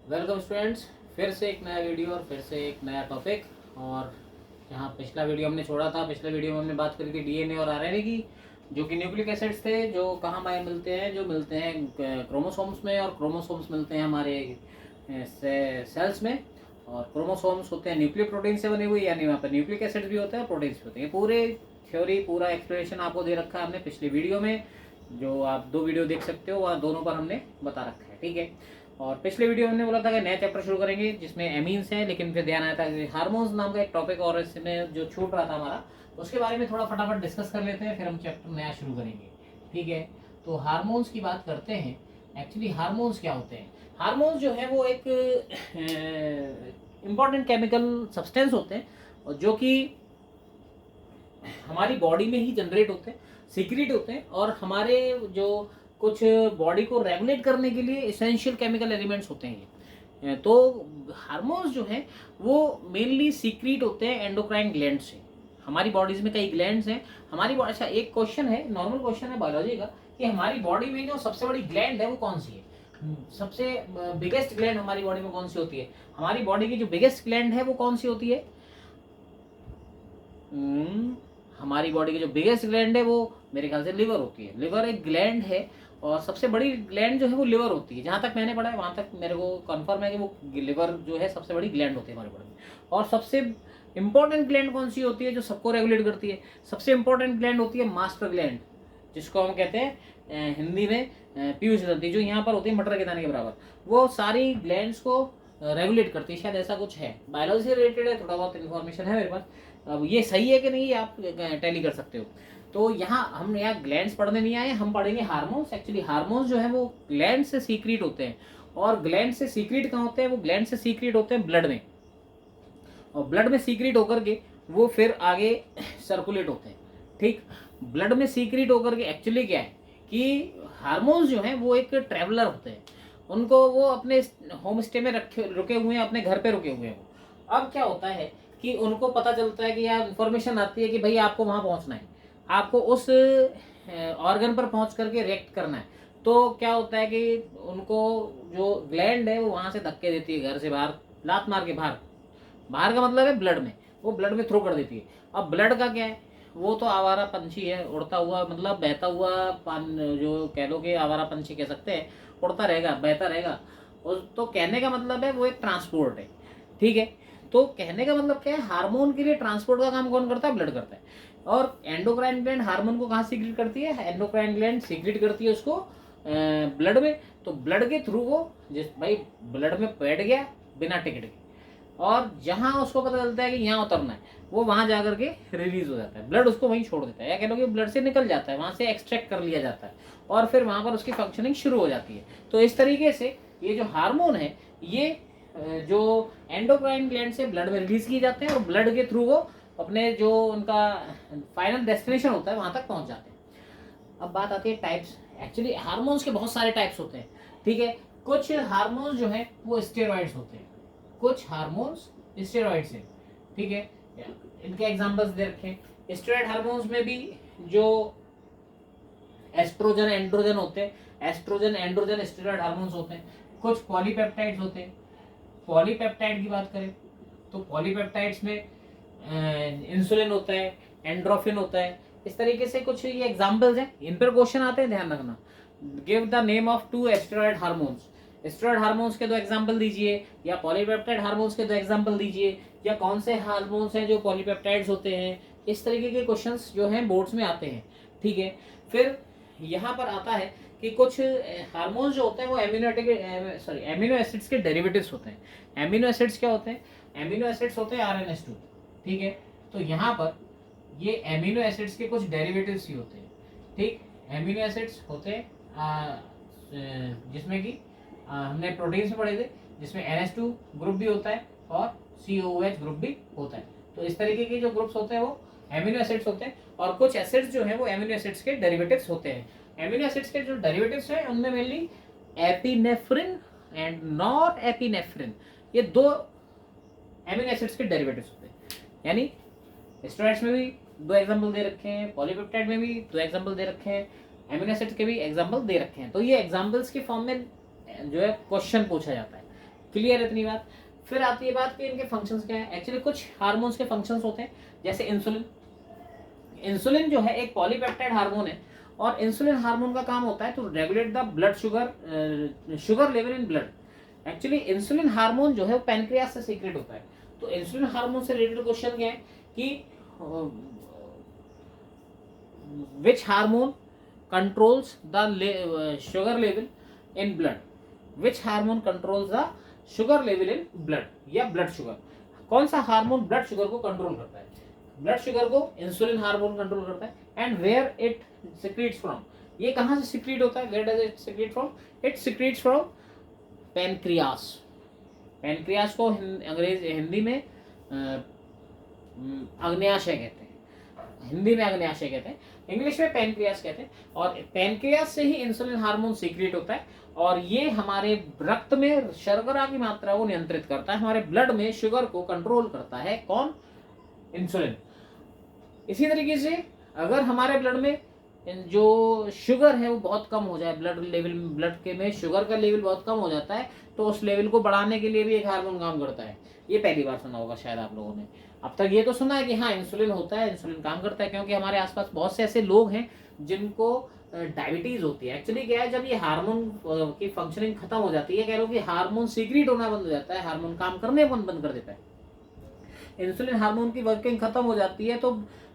Welcome students, फिर से एक नया वीडियो और फिर से एक नया टॉपिक। और जहाँ पिछला वीडियो हमने छोड़ा था, पिछले वीडियो में हमने बात करी थी डीएनए और आरएनए की, जो कि न्यूक्लिक एसिड्स थे जो कहाँ पाए मिलते हैं, जो मिलते हैं क्रोमोसोम्स में, और क्रोमोसोम्स मिलते हैं हमारे सेल्स में। और क्रोमोसोम्स होते हैं न्यूक्लिक प्रोटीन से बने हुए, यानी वहाँ पर न्यूक्लिक एसिड्स भी होते हैं, प्रोटीन्स भी होते हैं। पूरे थ्योरी, पूरा एक्सप्लेनेशन आपको दे रखा है हमने पिछली वीडियो में, जो आप 2 वीडियो देख सकते हो, वहाँ दोनों पर हमने बता रखा है। ठीक है। और पिछले वीडियो में हमने बोला था कि नया चैप्टर शुरू करेंगे जिसमें एमीन्स हैं, लेकिन फिर ध्यान आया था कि हार्मोन्स नाम का एक टॉपिक और इसमें जो छूट रहा था हमारा, उसके बारे में थोड़ा फटाफट डिस्कस कर लेते हैं, फिर हम चैप्टर नया शुरू करेंगे। ठीक है। तो हार्मोन्स की बात करते हैं। एक्चुअली हार्मोन्स क्या होते हैं? हार्मोन्स जो है वो एक इम्पॉर्टेंट केमिकल सब्सटेंस होते हैं, और जो कि हमारी बॉडी में ही जनरेट होते हैं, सीक्रेट होते हैं, और हमारे जो कुछ बॉडी को रेगुलेट करने के लिए इसेंशियल केमिकल एलिमेंट्स होते हैं ये। तो हार्मोन्स जो हैं वो मेनली सीक्रेट होते हैं एंडोक्राइन ग्लैंड से। हमारी बॉडीज में कई ग्लैंड्स हैं हमारी बॉडी। अच्छा, एक क्वेश्चन है, नॉर्मल क्वेश्चन है बायोलॉजी का, कि हमारी बॉडी में जो सबसे बड़ी ग्लैंड है वो कौन सी है? सबसे बिगेस्ट ग्लैंड हमारी बॉडी में कौन सी होती है? हमारी बॉडी की जो बिगेस्ट ग्लैंड है वो कौन सी होती है? हमारी बॉडी की जो बिगेस्ट ग्लैंड है वो मेरे ख्याल से लिवर होती है। लिवर एक ग्लैंड है, और सबसे बड़ी ग्लैंड जो है वो लिवर होती है। जहाँ तक मैंने पढ़ा है वहाँ तक मेरे को कंफर्म है कि वो लिवर जो है सबसे बड़ी ग्लैंड होती है हमारी बॉडी में। और सबसे इंपॉर्टेंट ग्लैंड कौन सी होती है जो सबको रेगुलेट करती है? सबसे इंपॉर्टेंट ग्लैंड होती है मास्टर ग्लैंड, जिसको हम कहते हैं हिंदी में पीयूष ग्रंथि, जो यहाँ पर होती है मटर के दाने के बराबर। वो सारी ग्लैंड्स को रेगुलेट करती है, शायद ऐसा कुछ है, बायोलॉजी से रिलेटेड है, थोड़ा बहुत इन्फॉर्मेशन है मेरे पास। अब ये सही है कि नहीं, आप टैली कर सकते हो। तो हम यहाँ ग्लैंड्स पढ़ने नहीं आए, हम पढ़ेंगे हार्मोन्स। एक्चुअली हार्मोन्स जो है वो ग्लैंड से सीक्रेट होते हैं, और ग्लैंड से सीक्रेट कहाँ होते हैं? वो ग्लैंड से सीक्रेट होते हैं ब्लड में, और ब्लड में सीक्रेट होकर के वो फिर आगे सर्कुलेट होते हैं। ठीक। ब्लड में सीक्रेट होकर के एक्चुअली क्या है कि हार्मोन्स जो हैं वो एक ट्रैवलर होते हैं। उनको वो अपने होम स्टे में रुके हुए हैं, अपने घर पे रुके हुए हैं वो। अब क्या होता है कि उनको पता चलता है कि यार इन्फॉर्मेशन आती है कि भाई आपको वहाँ पहुँचना है, आपको उस ऑर्गन पर पहुँच करके रिएक्ट करना है। तो क्या होता है कि उनको जो ग्लैंड है वो वहाँ से धक्के देती है, घर से बाहर लात मार के बाहर। बाहर का मतलब है ब्लड में, वो ब्लड में थ्रो कर देती है। अब ब्लड का क्या है? वो तो आवारा पंछी है, उड़ता हुआ, मतलब बहता हुआ जो कह लो कि आवारा पंछी कह सकते हैं, उड़ता रहेगा, बहता रहेगा। और तो कहने का मतलब है वो एक ट्रांसपोर्ट है। ठीक है। तो कहने का मतलब क्या है? हार्मोन के लिए ट्रांसपोर्ट का काम कौन करता है? ब्लड करता है। और एंडोक्राइन ग्लैंड हार्मोन को कहाँ सीक्रेट करती है? एंडोक्राइन ग्लैंड सीक्रेट करती है उसको ब्लड में। तो ब्लड के थ्रू वो जिस भाई ब्लड में बैठ गया बिना टिकट के, और जहां उसको पता चलता है कि यहाँ उतरना है, वो वहां जाकर के रिलीज हो जाता है, ब्लड उसको वहीं छोड़ देता है, या कह लो कि ब्लड से निकल जाता है, वहां से एक्सट्रैक्ट कर लिया जाता है, और फिर वहां पर उसकी फंक्शनिंग शुरू हो जाती है। तो इस तरीके से ये जो हार्मोन है ये जो एंडोक्राइन ग्लैंड से ब्लड में रिलीज किए जाते हैं, और ब्लड के थ्रू वो अपने जो उनका फाइनल डेस्टिनेशन होता है वहां तक पहुंच जाते हैं। अब बात आती है टाइप्स। एक्चुअली हार्मोन्स के बहुत सारे टाइप्स होते हैं। ठीक है। कुछ हार्मोन्स जो है वो स्टेरॉइड्स होते हैं, कुछ हार्मोन्स स्टेरॉइड्स हैं। ठीक है। इनके एग्जांपल्स दे रखे हैं। स्टेरॉइड हार्मोन्स में भी जो एस्ट्रोजन एंड्रोजन होते हैं, एस्ट्रोजन एंड्रोजन स्टेरॉइड हार्मोन्स होते हैं। कुछ पॉलीपेप्टाइड्स होते हैं। पॉलीपेप्टाइड की बात करें तो पॉलीपेप्टाइड्स में इंसुलिन होता है, एंड्रोफिन होता है। इस तरीके से कुछ ये एग्जांपल्स हैं, इन पर क्वेश्चन आते हैं, ध्यान रखना। Give the name of 2 steroid hormones. Steroid hormones के 2 एग्जांपल दीजिए, या पॉलीपेप्टाइड हार्मोन्स के 2 एग्जांपल दीजिए, या कौन से हार्मोन्स हैं जो पॉलीपेप्टाइड्स होते हैं। इस तरीके के क्वेश्चंस जो हैं बोर्ड्स में आते हैं। ठीक है। फिर यहाँ पर आता है कि कुछ हार्मोन्स जो होते हैं वो एमिनो एसिड्स के डेरिवेटिव्स होते हैं। एमिनो एसिड्स क्या होते हैं? एमिनो एसिड्स होते हैं RNS2। ठीक है। तो यहाँ पर ये एमिनो एसिड्स के कुछ डेरिवेटिव्स ही होते हैं। ठीक। एमिनो एसिड्स होते हैं जिसमें कि हमने प्रोटीन्स में पढ़े थे, जिसमें NH2 ग्रुप भी होता है और COOH ग्रुप भी होता है। तो इस तरीके के जो ग्रुप्स होते हैं वो एमिनो एसिड्स होते हैं, और कुछ एसिड्स जो हैं वो एमिनो एसिड्स के डेरिवेटिव्स होते हैं। एमिनो एसिड्स के जो डेरिवेटिव्स हैं उनमें mainly epinephrine and nor epinephrine, ये 2 एमिनो एसिड्स के डेरिवेटिव्स होते हैं। यानी स्टेरॉइड्स में भी 2 एग्जांपल दे रखे हैं, पॉलीपेप्टाइड में भी 2 एग्जांपल दे रखे हैं, एमिनो एसिड्स के भी एग्जांपल दे रखे हैं। तो ये एग्जांपल्स के फॉर्म में जो है क्वेश्चन पूछा जाता है क्लियर है इतनी बात। फिर आती है बात कि इनके फंक्शंस क्या है। एक्चुअली कुछ हार्मोन्स के फंक्शंस होते हैं, जैसे इंसुलिन। इंसुलिन जो है एक पॉलीपेप्टाइड हार्मोन है, और इंसुलिन हार्मोन का काम होता है to regulate the blood sugar level in blood. Actually insulin hormone जो है वो पैनक्रियास से सीक्रेट होता है। तो इंसुलिन हार्मोन से रिलेटेड क्वेश्चन क्या है कि which hormone controls the sugar level in blood, which hormone controls the sugar level in blood, या ब्लड शुगर। कौन सा हार्मोन ब्लड शुगर को कंट्रोल करता है? ब्लड शुगर को इंसुलिन हार्मोन कंट्रोल करता है। And where it secretes from, ये कहाँ से सिक्रीट होता है? Where does it secrete from? It secretes from pancreas. Pancreas को हिंदी में अग्न्याशय कहते हैं, हिंदी में अग्न्याशय कहते हैं, इंग्लिश में पैनक्रियास कहते हैं। और पैनक्रियास से ही इंसुलिन हार्मोन सीक्रेट होता है, और ये हमारे रक्त में शर्करा की मात्रा को नियंत्रित करता है, हमारे ब्लड में शुगर को कंट्रोल करता है। कौन? इंसुलिन। इसी तरीके से अगर हमारे ब्लड में जो शुगर है वो बहुत कम हो जाए, ब्लड के में शुगर का लेवल बहुत कम हो जाता है, तो उस लेवल को बढ़ाने के लिए भी एक हार्मोन काम करता है। ये पहली बार सुना होगा शायद आप लोगों ने। अब तक ये तो सुना है कि हाँ इंसुलिन होता है, इंसुलिन काम करता है, क्योंकि हमारे आसपास बहुत से ऐसे लोग हैं जिनको डायबिटीज होती है। एक्चुअली क्या है, जब ये हार्मोन की फंक्शनिंग खत्म हो जाती है, कह लो कि हार्मोन सीक्रेट होना बंद हो जाता है, हार्मोन काम करने बंद कर देता है, इंसुलिन हार्मोन की वर्किंग खत्म हो जाती है, तो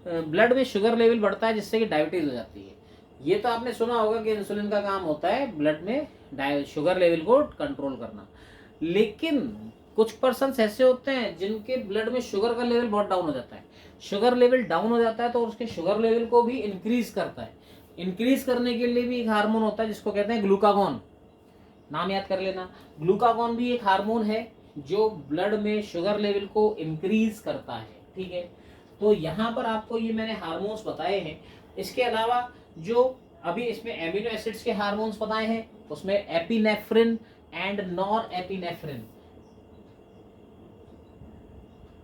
ब्लड में शुगर लेवल बढ़ता है, जिससे कि डायबिटीज हो जाती है। ये तो आपने सुना होगा कि इंसुलिन का काम होता है ब्लड में शुगर लेवल को कंट्रोल करना। लेकिन कुछ पर्सन्स ऐसे होते हैं जिनके ब्लड में शुगर का लेवल बहुत डाउन हो जाता है। शुगर लेवल डाउन हो जाता है तो उसके शुगर लेवल को भी इंक्रीज करता है। इंक्रीज करने के लिए भी एक हार्मोन होता है जिसको कहते हैं ग्लूकागॉन। नाम याद कर लेना। ग्लूकागॉन भी एक हार्मोन है जो ब्लड में शुगर लेवल को इंक्रीज करता है। ठीक है, तो यहाँ पर आपको ये मैंने हार्मोन्स बताए हैं। इसके अलावा जो अभी इसमें एमिनो एसिड्स के हार्मोन्स बताए हैं, उसमें epinephrine and nor epinephrine,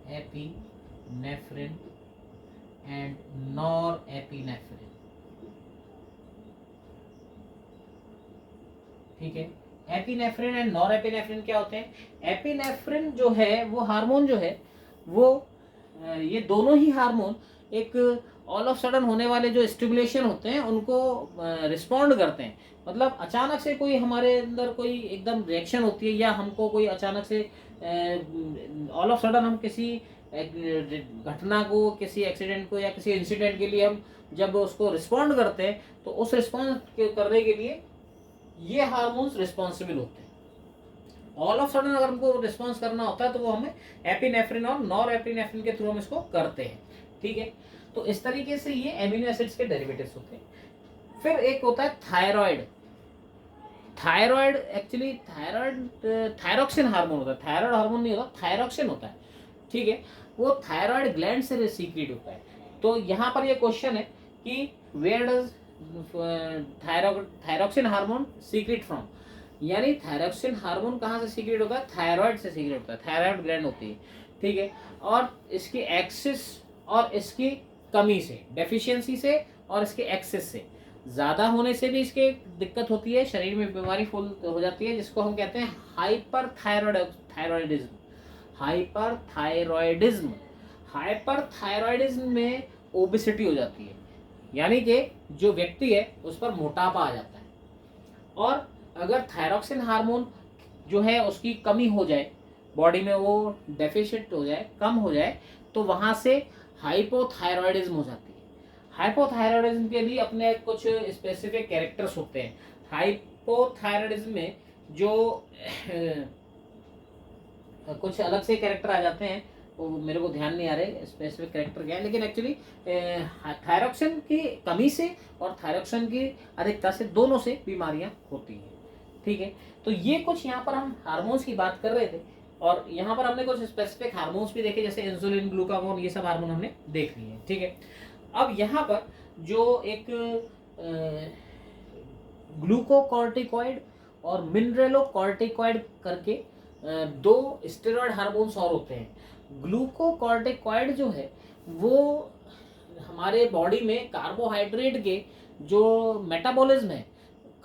epinephrine and nor epinephrine. ठीक है, एपिनेफ्रिन एंड नॉर एपिनेफ्रिन क्या होते हैं? एपिनेफ्रिन जो है वो हार्मोन जो है वो ये दोनों ही हार्मोन एक ऑल ऑफ सडन होने वाले जो स्टिमुलेशन होते हैं उनको रिस्पॉन्ड करते हैं। मतलब अचानक से कोई हमारे अंदर कोई एकदम रिएक्शन होती है, या हमको कोई अचानक से ऑल ऑफ सडन हम किसी घटना को, किसी एक्सीडेंट को या किसी इंसिडेंट के लिए हम जब उसको रिस्पॉन्ड करते हैं, तो उस रिस्पॉन्स करने के लिए ये हार्मोन्स रिस्पॉन्सिबल होते हैं। ऑल ऑफ सडन अगर हमको रिस्पॉन्स करना होता है तो वो हमें एपिनेफ्रिन और नॉर एपिनेफ्रिन के थ्रू हम इसको करते हैं। ठीक है, तो इस तरीके से ये एमिनो एसिड्स के डेरिवेटिव्स होते हैं। फिर एक होता है thyroid. Thyroid actually thyroxine hormone होता है, थायराइड हार्मोन नहीं होता, थायरॉक्सिन होता है। ठीक है, वो थायराइड ग्लैंड से सीक्रेट होता है। तो यहाँ पर ये क्वेश्चन है कि where does thyroxine hormone secrete from, यानी थायरॉक्सिन हार्मोन कहाँ से सीक्रेट होता है? थायराइड से सीक्रेट होता है, थायराइड ग्लैंड होती है। ठीक है, और इसकी एक्सिस और इसकी कमी से, डेफिशिएंसी से और इसके एक्सेस से, ज़्यादा होने से भी इसके दिक्कत होती है, शरीर में बीमारी फुल हो जाती है, जिसको हम कहते हैं हाइपरथायरॉयडिज्म। हाइपरथायरॉयडिज्म, हाइपरथायरॉयडिज्म में ओबेसिटी हो जाती है, यानी कि जो व्यक्ति है उस पर मोटापा आ जाता है। और अगर थायरॉक्सिन हार्मोन जो है उसकी कमी हो जाए, बॉडी में वो डेफिशिएंट हो जाए, कम हो जाए, तो वहाँ से हाइपोथायरॉयडिज्म हो जाती है। हाइपोथायरॉयडिज्म के भी अपने कुछ स्पेसिफिक कैरेक्टर्स होते हैं। हाइपोथायरॉयडिज्म में जो कुछ अलग से कैरेक्टर आ जाते हैं, वो मेरे को ध्यान नहीं आ रहे स्पेसिफिक कैरेक्टर क्या है, लेकिन एक्चुअली थायरॉक्सिन की कमी से और थायरॉक्सिन की अधिकता से, दोनों से बीमारियां होती हैं। ठीक है, तो ये कुछ यहाँ पर हम हार्मोन्स की बात कर रहे थे, और यहाँ पर हमने कुछ स्पेसिफिक हार्मोन्स भी देखे, जैसे इंसुलिन, ग्लूकागॉन, ये सब हार्मोन हमने देख लिए हैं। ठीक है, अब यहाँ पर जो एक ग्लूकोकॉर्टिकॉइड और मिनरेलोकॉर्टिकॉइड करके दो स्टेरॉइड हार्मोन्स और होते हैं। ग्लूकोकॉर्टिकॉइड जो है वो हमारे बॉडी में कार्बोहाइड्रेट के जो मेटाबॉलिज्म है,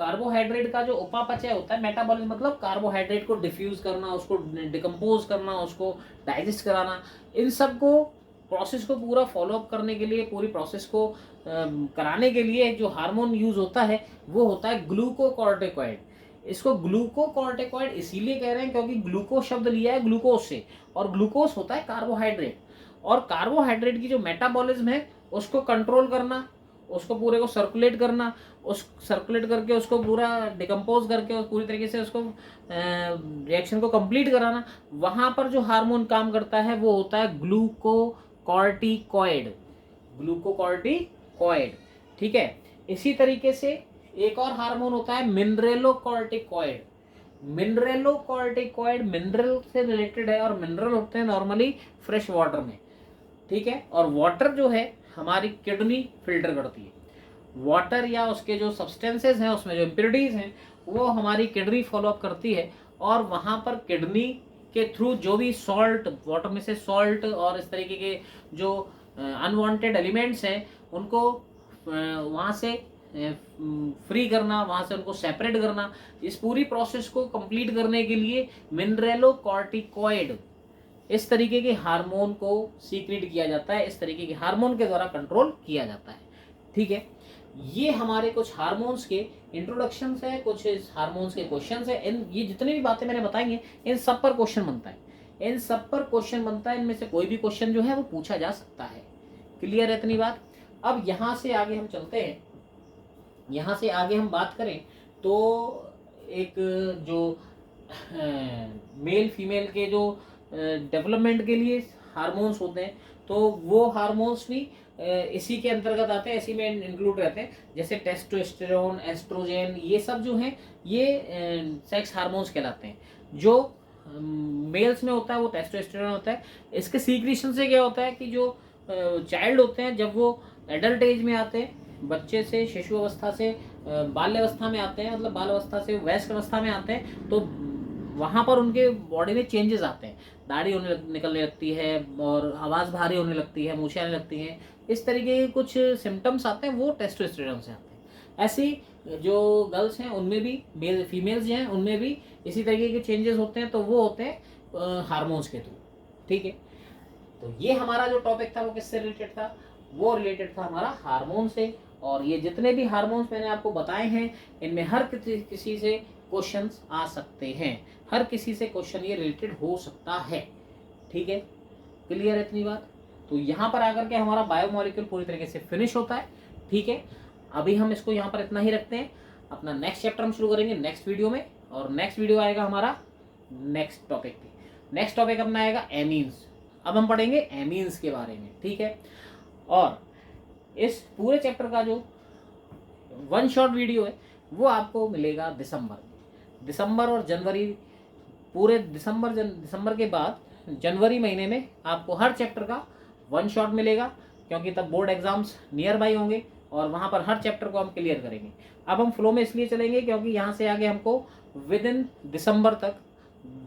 कार्बोहाइड्रेट का जो उपापचय होता है, मेटाबॉलिज्म मतलब कार्बोहाइड्रेट को डिफ्यूज करना, उसको डिकम्पोज करना, उसको डाइजेस्ट कराना, इन सब को प्रोसेस को पूरा फॉलो अप करने के लिए, पूरी प्रोसेस को कराने के लिए जो हार्मोन यूज होता है वो होता है ग्लूकोकॉर्टिकॉइड। इसको ग्लूकोकॉर्टिकॉइड इसीलिए कह रहे हैं क्योंकि ग्लूकोज शब्द लिया है ग्लूकोज से, और ग्लूकोज होता है कार्बोहाइड्रेट, और कार्बोहाइड्रेट की जो मेटाबॉलिज्म है उसको कंट्रोल करना, उसको पूरे को सर्कुलेट करना, उस सर्कुलेट करके उसको पूरा डिकम्पोज करके उस पूरी तरीके से उसको रिएक्शन को कंप्लीट कराना, वहां पर जो हार्मोन काम करता है वो होता है ग्लूकोकॉर्टिकॉइड। ग्लूकोकॉर्टिकॉइड, ठीक है। इसी तरीके से एक और हार्मोन होता है मिनरेलोकॉर्टिकॉइड। मिनरेलोकॉर्टिकॉइड मिनरल से रिलेटेड है, और मिनरल होते हैं नॉर्मली फ्रेश वाटर में, ठीक है। और वाटर जो है हमारी किडनी फिल्टर करती है, वाटर या उसके जो सब्सटेंसेस हैं उसमें जो इम्प्योरिटीज हैं वो हमारी किडनी फॉलो अप करती है, और वहाँ पर किडनी के थ्रू जो भी सॉल्ट, वाटर में से सॉल्ट और इस तरीके के जो अनवांटेड एलिमेंट्स हैं उनको वहाँ से फ्री करना, वहाँ से उनको सेपरेट करना, इस पूरी प्रोसेस को कंप्लीट करने के लिए मिनरेलोकॉर्टिकॉइड इस तरीके के हार्मोन को सीक्रेट किया जाता है, इस तरीके के हार्मोन के द्वारा कंट्रोल किया जाता है, ठीक है। ये हमारे कुछ हार्मोन्स के इंट्रोडक्शंस है, कुछ हार्मोन्स के क्वेश्चंस है। इन ये जितनी भी बातें मैंने बताई हैं इन सब पर क्वेश्चन बनता है, इन सब पर क्वेश्चन बनता है, इनमें से कोई भी क्वेश्चन जो है वो पूछा जा सकता है। क्लियर है इतनी बात। अब यहाँ से आगे हम चलते हैं, यहाँ से आगे हम बात करें तो एक जो मेल फीमेल के जो डेवलपमेंट के लिए हार्मोन्स होते हैं तो वो हार्मोन्स भी इसी के अंतर्गत आते हैं, इसी में इंक्लूड रहते हैं, जैसे टेस्टोस्टेरोन, एस्ट्रोजन, ये सब जो हैं ये सेक्स हार्मोन्स कहलाते हैं। जो मेल्स में होता है वो टेस्टोस्टेरोन होता है। इसके सीक्रेशन से क्या होता है कि जो चाइल्ड होते हैं जब वो एडल्ट एज में आते हैं, बच्चे से शिशु अवस्था से बाल्यावस्था में आते हैं, मतलब बाल अवस्था से वयस्क अवस्था में आते हैं, तो वहाँ पर उनके बॉडी में चेंजेस आते हैं, दाढ़ी निकलने लगती है और आवाज़ भारी होने लगती है, मूछें आने लगती हैं, इस तरीके के कुछ सिम्टम्स आते हैं, वो टेस्टोस्टेरोन से आते हैं। ऐसी जो गर्ल्स हैं उनमें भी, मेल फीमेल्स जो हैं उनमें भी इसी तरीके के चेंजेस होते हैं, तो वो होते हैं हार्मोन्स के थ्रू, ठीक है। तो ये हमारा जो टॉपिक था वो किससे रिलेटेड था, वो रिलेटेड था हमारा हार्मोन से। और ये जितने भी हार्मोन्स मैंने आपको बताए हैं इनमें हर किसी से क्वेश्चंस आ सकते हैं, हर किसी से क्वेश्चन ये रिलेटेड हो सकता है, ठीक है। क्लियर है इतनी बात। तो यहाँ पर आकर के हमारा बायोमोलिक्यूल पूरी तरीके से फिनिश होता है, ठीक है। अभी हम इसको यहाँ पर इतना ही रखते हैं, अपना नेक्स्ट चैप्टर हम शुरू करेंगे नेक्स्ट वीडियो में, और नेक्स्ट वीडियो आएगा हमारा नेक्स्ट टॉपिक पे। नेक्स्ट टॉपिक अपना आएगा एमीन्स। अब हम पढ़ेंगे एमीन्स के बारे में, ठीक है। और इस पूरे चैप्टर का जो वन शॉट वीडियो है वो आपको मिलेगा दिसंबर और जनवरी, पूरे दिसंबर के बाद जनवरी महीने में आपको हर चैप्टर का वन शॉट मिलेगा, क्योंकि तब बोर्ड एग्जाम्स नियर बाई होंगे और वहाँ पर हर चैप्टर को हम क्लियर करेंगे। अब हम फ्लो में इसलिए चलेंगे क्योंकि यहाँ से आगे हमको विद इन दिसंबर तक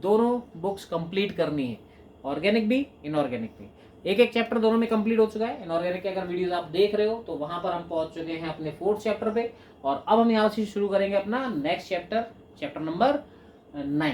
दोनों बुक्स कंप्लीट करनी है, ऑर्गेनिक भी इनऑर्गेनिक भी। एक एक चैप्टर दोनों में कंप्लीट हो चुका है। इनऑर्गेनिक के अगर वीडियोस आप देख रहे हो तो वहाँ पर हम पहुँच चुके हैं अपने 4th चैप्टर पे, और अब हम यहाँ से शुरू करेंगे अपना नेक्स्ट चैप्टर नंबर 9,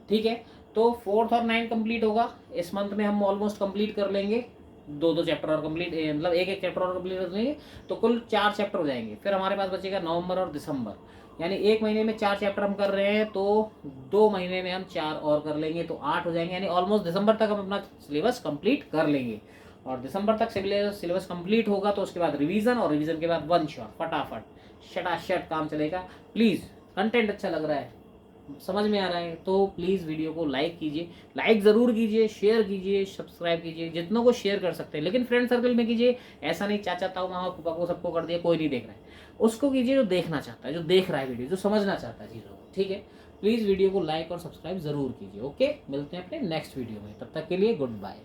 ठीक है। तो 4th और 9 कंप्लीट होगा इस मंथ में, हम ऑलमोस्ट कंप्लीट कर लेंगे, 2 चैप्टर और कंप्लीट, मतलब एक चैप्टर और कंप्लीट कर लेंगे तो कुल 4 चैप्टर हो जाएंगे। फिर हमारे पास बचेगा नवंबर और दिसंबर, यानी 1 महीने में 4 चैप्टर हम कर रहे हैं, तो 2 महीने में हम 4 और कर लेंगे तो 8 हो जाएंगे, यानी ऑलमोस्ट दिसंबर तक हम अपना सिलेबस कंप्लीट कर लेंगे। और दिसंबर तक सिलेबस कंप्लीट होगा तो उसके बाद रिवीजन, और रिवीजन के बाद वन शॉट, फटाफट शटाशट काम चलेगा। प्लीज़ कंटेंट अच्छा लग रहा है, समझ में आ रहा है तो प्लीज़ वीडियो को लाइक कीजिए, लाइक ज़रूर कीजिए, शेयर कीजिए, सब्सक्राइब कीजिए, जितनों को शेयर कर सकते हैं, लेकिन फ्रेंड सर्कल में कीजिए। ऐसा नहीं चाचा ताऊ मामा पापा को सबको कर दिया, कोई नहीं देख रहा है, उसको कीजिए जो देखना चाहता है, जो देख रहा है वीडियो, जो समझना चाहता है चीज़ों को, ठीक है। प्लीज़ वीडियो को लाइक और सब्सक्राइब ज़रूर कीजिए। ओके, मिलते हैं अपने नेक्स्ट वीडियो में, तब तक के लिए गुड बाय।